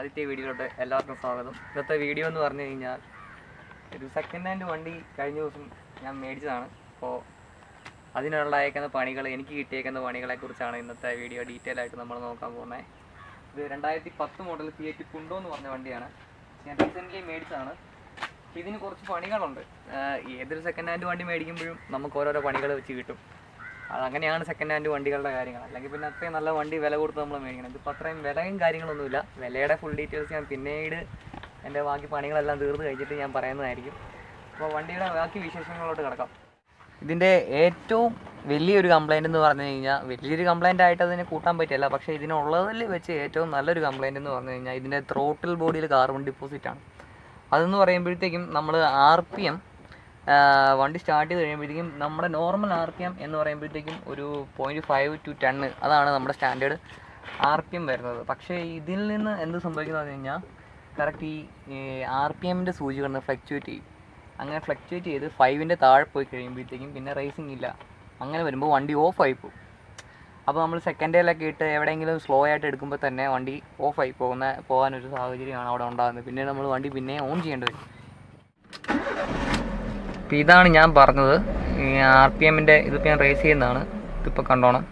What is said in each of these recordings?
ആദ്യത്തെ വീഡിയോയിലോട്ട് എല്ലാവർക്കും സ്വാഗതം. ഇന്നത്തെ വീഡിയോ എന്ന് പറഞ്ഞു കഴിഞ്ഞാൽ ഒരു സെക്കൻഡ് ഹാൻഡ് വണ്ടി കഴിഞ്ഞ ദിവസം ഞാൻ മേടിച്ചതാണ്. അപ്പോൾ അതിനുള്ളയേക്കുന്ന പണികൾ, എനിക്ക് കിട്ടിയേക്കുന്ന പണികളെക്കുറിച്ചാണ് ഇന്നത്തെ വീഡിയോ ഡീറ്റെയിൽ ആയിട്ട് നമ്മൾ നോക്കാൻ പോകുന്നത്. ഇത് 2010 മോഡൽ ഫിയറ്റ് പുണ്ടോ എന്ന് പറഞ്ഞ വണ്ടിയാണ്. ഞാൻ റീസെൻ്റ്ലി മേടിച്ചതാണ്. ഇതിന് കുറച്ച് പണികളുണ്ട്. ഏതൊരു സെക്കൻഡ് ഹാൻഡ് വണ്ടി മേടിക്കുമ്പോഴും നമുക്ക് ഓരോരോ പണികൾ വെച്ച് കിട്ടും. അതങ്ങനെയാണ് സെക്കൻഡ് ഹാൻഡ് വണ്ടികളുടെ കാര്യങ്ങൾ. അല്ലെങ്കിൽ പിന്നെ അത്രയും നല്ല വണ്ടി വില കൊടുത്ത് നമ്മൾ മേടിക്കണം. ഇതിപ്പോൾ അത്രയും വിലയും കാര്യങ്ങളൊന്നുമില്ല. വിലയുടെ ഫുൾ ഡീറ്റെയിൽസ് ഞാൻ പിന്നീട് എൻ്റെ ബാക്കി പണികളെല്ലാം തീർന്ന് കഴിച്ചിട്ട് ഞാൻ പറയുന്നതായിരിക്കും. അപ്പോൾ വണ്ടിയുടെ ബാക്കി വിശേഷങ്ങളോട്ട് കിടക്കാം. ഇതിൻ്റെ ഏറ്റവും വലിയൊരു കംപ്ലയിൻ്റ് എന്ന് പറഞ്ഞു കഴിഞ്ഞാൽ, വലിയൊരു കംപ്ലയിൻ്റ് ആയിട്ട് അതിനെ കൂട്ടാൻ പറ്റില്ല, പക്ഷേ ഇതിനുള്ളതിൽ വെച്ച് ഏറ്റവും നല്ലൊരു കംപ്ലയിൻ്റ് എന്ന് പറഞ്ഞു കഴിഞ്ഞാൽ ഇതിൻ്റെ ത്രോട്ടിൽ ബോഡിയിൽ കാർബൺ ഡിപ്പോസിറ്റാണ്. അതെന്ന് പറയുമ്പോഴത്തേക്കും നമ്മൾ RPM വണ്ടി സ്റ്റാർട്ട് ചെയ്ത് കഴിയുമ്പോഴത്തേക്കും നമ്മുടെ നോർമൽ RPM എന്ന് പറയുമ്പോഴത്തേക്കും ഒരു 0.5 to 10 അതാണ് നമ്മുടെ സ്റ്റാൻഡേർഡ് RPM വരുന്നത്. പക്ഷേ ഇതിൽ നിന്ന് എന്ത് സംഭവിക്കുന്നത് പറഞ്ഞു കഴിഞ്ഞാൽ കറക്റ്റ് ഈ RPMൻ്റെ സൂചി കിടന്ന് ഫ്ലക്ച്വേറ്റ് ചെയ്യും. അങ്ങനെ ഫ്ലക്ച്വേറ്റ് ചെയ്ത് 5ൻ്റെ താഴെ പോയി കഴിയുമ്പോഴത്തേക്കും പിന്നെ റേസിംഗ് ഇല്ല. അങ്ങനെ വരുമ്പോൾ വണ്ടി ഓഫായി പോകും. അപ്പോൾ നമ്മൾ സെക്കൻഡ് ഡേയിലൊക്കെ ഇട്ട് എവിടെയെങ്കിലും സ്ലോ ആയിട്ട് എടുക്കുമ്പോൾ തന്നെ വണ്ടി ഓഫായി പോകാനൊരു സാഹചര്യമാണ് അവിടെ ഉണ്ടാകുന്നത്. പിന്നെ നമ്മൾ വണ്ടി പിന്നെ ഓൺ ചെയ്യേണ്ടി വരും. അപ്പോൾ ഇതാണ് ഞാൻ പറഞ്ഞത്, ഈ RPMൻ്റെ ഇതിപ്പോൾ ഞാൻ റേസ് ചെയ്യുന്നതാണ്. ഇതിപ്പോൾ കണ്ടോണം,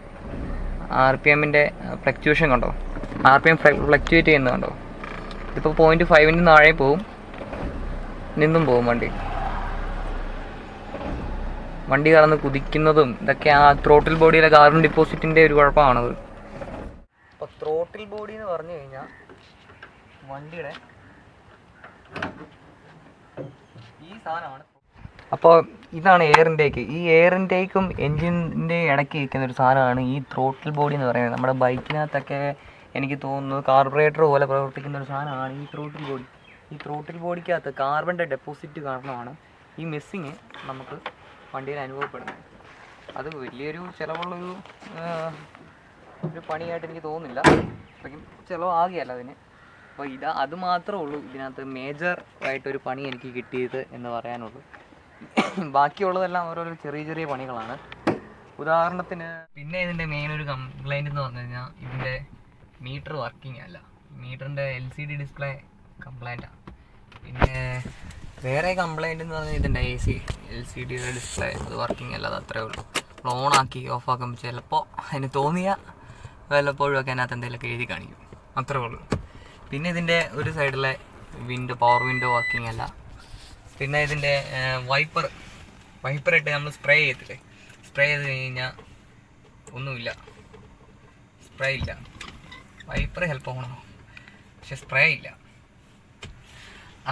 RPMൻ്റെ ഫ്ലക്ച്വേഷൻ കണ്ടോ, RPM ഫ്ലക്ച്വേറ്റ് ചെയ്യുന്നത് കണ്ടോ. ഇതിപ്പോൾ 0.5ൻ്റെ താഴെ പോവും, നിന്നും പോവും വണ്ടി കടന്ന് കുതിക്കുന്നതും ഇതൊക്കെ ആ ത്രോട്ടിൽ ബോഡിയിലെ കാർബൺ ഡിപ്പോസിറ്റിൻ്റെ ഒരു കുഴപ്പമാണത്. അപ്പോൾ ത്രോട്ടിൽ ബോഡി എന്ന് പറഞ്ഞു കഴിഞ്ഞാൽ വണ്ടിയുടെ ഈ സാധനമാണ്. അപ്പോൾ ഇതാണ് എയർ ഇൻടേക്ക്. ഈ എയർ ഇൻടേക്കും എൻജിൻ്റെ ഇടയ്ക്ക് ഇരിക്കുന്ന ഒരു സാധനമാണ് ഈ ത്രോട്ടിൽ ബോഡി എന്ന് പറയുന്നത്. നമ്മുടെ ബൈക്കിനകത്തൊക്കെ എനിക്ക് തോന്നുന്നു കാർബറേറ്റർ പോലെ പ്രവർത്തിക്കുന്ന ഒരു സാധനമാണ് ഈ ത്രോട്ടിൽ ബോഡി. ഈ ത്രോട്ടിൽ ബോഡിക്കകത്ത് കാർബണിൻ്റെ ഡെപ്പോസിറ്റ് കാരണമാണ് ഈ മിസ്സിങ് നമുക്ക് വണ്ടിയിൽ അനുഭവപ്പെടുന്നത്. അത് വലിയൊരു ചിലവുള്ളൊരു പണിയായിട്ട് എനിക്ക് തോന്നുന്നില്ല. അപ്പോഴേക്കും ചിലവാകുകയല്ല അതിന്. അപ്പോൾ അത് മാത്രമേ ഉള്ളൂ ഇതിനകത്ത് മേജർ ആയിട്ടൊരു പണി എനിക്ക് കിട്ടിയത് എന്ന് പറയാനുള്ളൂ. ബാക്കിയുള്ളതെല്ലാം ഓരോരോ ചെറിയ ചെറിയ പണികളാണ്. ഉദാഹരണത്തിന് പിന്നെ ഇതിൻ്റെ മെയിൻ ഒരു കംപ്ലൈൻറ്റ് എന്ന് പറഞ്ഞു കഴിഞ്ഞാൽ ഇതിൻ്റെ മീറ്റർ വർക്കിംഗ് അല്ല. മീറ്ററിൻ്റെ LCD ഡിസ്പ്ലേ കംപ്ലൈൻറ്റാണ്. പിന്നെ വേറെ കംപ്ലൈൻറ്റ് എന്ന് പറഞ്ഞാൽ ഇതിൻ്റെ LCDയുടെ ഡിസ്പ്ലേ അത് വർക്കിംഗ് അല്ല. അത് അത്രേ ഉള്ളൂ. ഓണാക്കി ഓഫാക്കുമ്പോൾ ചിലപ്പോൾ അതിന് തോന്നിയാൽ വല്ലപ്പോഴും ഒക്കെ അതിനകത്ത് എന്തെങ്കിലുമൊക്കെ എഴുതി കാണിക്കും, അത്രേ ഉള്ളൂ. പിന്നെ ഇതിൻ്റെ ഒരു സൈഡിലെ പവർ വിൻഡോ വർക്കിംഗ് അല്ല. പിന്നെ ഇതിൻ്റെ വൈപ്പറിട്ട് നമ്മൾ സ്പ്രേ ചെയ്യത്തില്ലേ, സ്പ്രേ ചെയ്ത് കഴിഞ്ഞാൽ ഒന്നുമില്ല, സ്പ്രേ ഇല്ല. വൈപ്പർ ഹെൽപ്പ് ആവണോ, പക്ഷെ സ്പ്രേ ഇല്ല.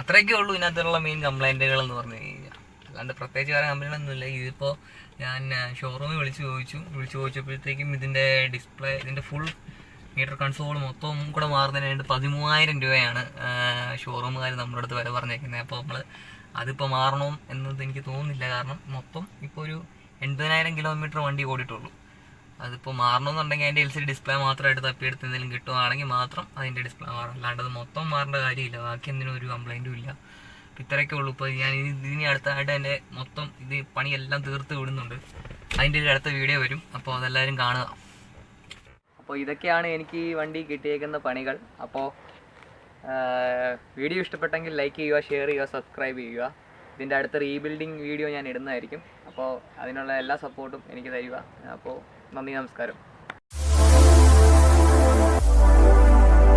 അത്രയൊക്കെ ഉള്ളൂ ഇതിനകത്തുള്ള മെയിൻ കംപ്ലൈൻറ്റുകൾ എന്ന് പറഞ്ഞു കഴിഞ്ഞാൽ. അല്ലാണ്ട് പ്രത്യേകിച്ച് വേറെ കംപ്ലൈൻറ്റൊന്നുമില്ല. ഇതിപ്പോൾ ഞാൻ ഷോറൂമിൽ വിളിച്ച് ചോദിച്ചപ്പോഴത്തേക്കും ഇതിൻ്റെ ഡിസ്പ്ലേ, ഇതിൻ്റെ ഫുൾ മീറ്റർ കൺസോൾ മൊത്തം കൂടെ മാറുന്നതിനായിട്ട് 13,000 രൂപയാണ് ഷോറൂമുകാർ നമ്മുടെ അടുത്ത് വില പറഞ്ഞേക്കുന്നത്. അപ്പോൾ നമ്മൾ അതിപ്പോൾ മാറണം എന്നത് എനിക്ക് തോന്നുന്നില്ല. കാരണം മൊത്തം ഇപ്പോൾ ഒരു 80,000 കിലോമീറ്റർ വണ്ടി ഓടിയിട്ടുള്ളൂ. അതിപ്പോൾ മാറണമെന്നുണ്ടെങ്കിൽ അതിൻ്റെ LCD ഡിസ്പ്ലേ മാത്രമായിട്ട് തപ്പിയെടുത്ത് എന്തെങ്കിലും കിട്ടുവാണെങ്കിൽ മാത്രം അതിൻ്റെ ഡിസ്പ്ലേ മാറും. അല്ലാണ്ട് അത് മൊത്തം മാറേണ്ട കാര്യമില്ല. ബാക്കി എന്തിനും ഒരു കംപ്ലൈൻറ്റും ഇല്ല. അപ്പോൾ ഇത്രയൊക്കെ ഉള്ളൂ. ഇപ്പോൾ ഞാൻ ഇതിന് അടുത്തായിട്ട് എൻ്റെ മൊത്തം ഇത് പണിയെല്ലാം തീർത്ത് വിടുന്നുണ്ട്. അതിൻ്റെ ഒരു അടുത്ത വീഡിയോ വരും. അപ്പോൾ അതെല്ലാവരും കാണുക. അപ്പോൾ ഇതൊക്കെയാണ് എനിക്ക് ഈ വണ്ടി കിട്ടിയേക്കുന്ന പണികൾ. അപ്പോൾ വീഡിയോ ഇഷ്ടപ്പെട്ടെങ്കിൽ ലൈക്ക് ചെയ്യുക, ഷെയർ ചെയ്യുക, സബ്സ്ക്രൈബ് ചെയ്യുക. ഇതിൻ്റെ അടുത്ത റീബിൽഡിങ് വീഡിയോ ഞാൻ ഇടുന്നതായിരിക്കും. അപ്പോൾ അതിനുള്ള എല്ലാ സപ്പോർട്ടും എനിക്ക് തരിക. അപ്പോൾ നന്ദി, നമസ്കാരം.